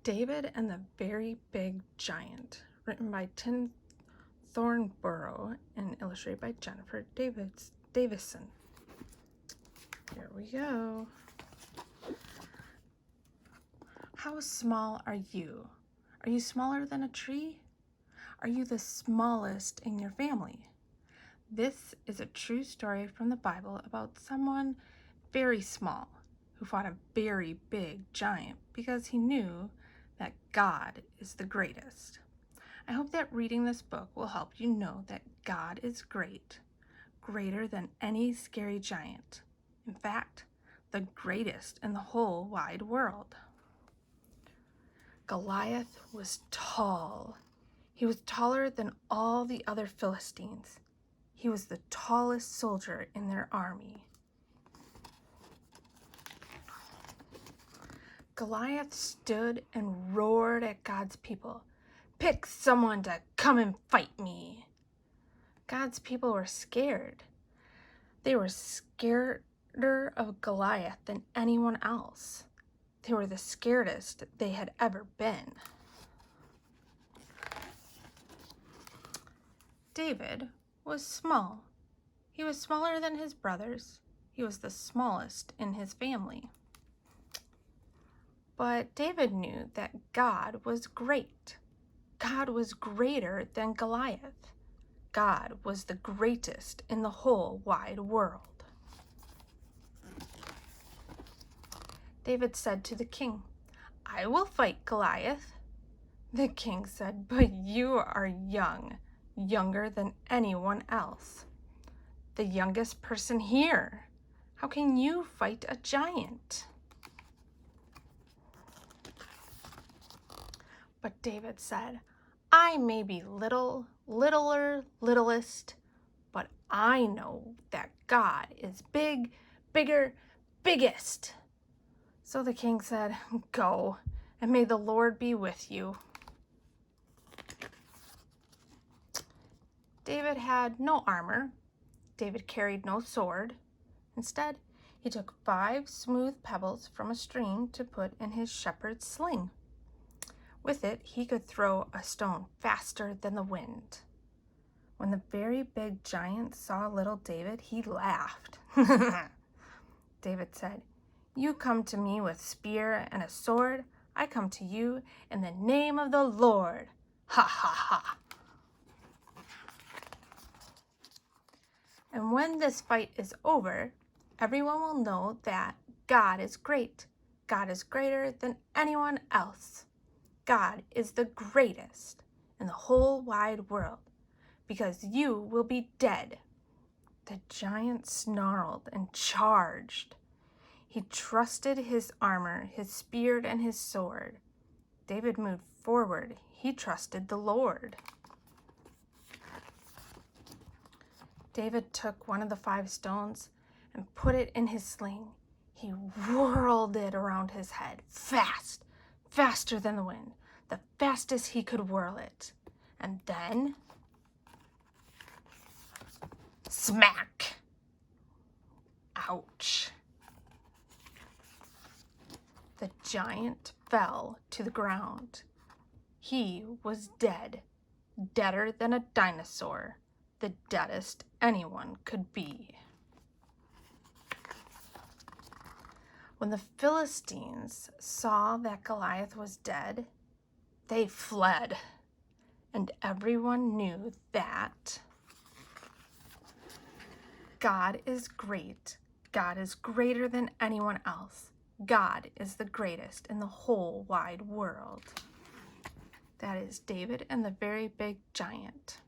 David and the Very Big Giant, written by Tim Thornborough and illustrated by Jennifer Davison. Here we go. How small are you? Are you smaller than a tree? Are you the smallest in your family? This is a true story from the Bible about someone very small who fought a very big giant because he knew that God is the greatest. I hope that reading this book will help you know that God is great, greater than any scary giant. In fact, the greatest in the whole wide world. Goliath was tall. He was taller than all the other Philistines. He was the tallest soldier in their army. Goliath stood and roared at God's people. "Pick someone to come and fight me." God's people were scared. They were scareder of Goliath than anyone else. They were the scaredest they had ever been. David was small. He was smaller than his brothers. He was the smallest in his family. But David knew that God was great. God was greater than Goliath. God was the greatest in the whole wide world. David said to the king, "I will fight Goliath." The king said, "But you are young, younger than anyone else. The youngest person here. How can you fight a giant?" But David said, "I may be littlest, but I know that God is big, bigger, biggest." So the king said, "Go, and may the Lord be with you." David had no armor. David carried no sword. Instead, he took 5 smooth pebbles from a stream to put in his shepherd's sling. With it, he could throw a stone faster than the wind. When the very big giant saw little David, he laughed. David said, "You come to me with spear and a sword. I come to you in the name of the Lord. Ha ha ha." And when this fight is over, everyone will know that God is great. God is greater than anyone else. God is the greatest in the whole wide world, because you will be dead. The giant snarled and charged. He trusted his armor, his spear, and his sword. David moved forward. He trusted the Lord. David took one of the 5 stones and put it in his sling. He whirled it around his head, faster than the wind, the fastest he could whirl it. And then, smack! Ouch! The giant fell to the ground. He was dead, deader than a dinosaur, the deadest anyone could be. When the Philistines saw that Goliath was dead, they fled, and everyone knew that God is great. God is greater than anyone else. God is the greatest in the whole wide world. That is David and the Very Big Giant.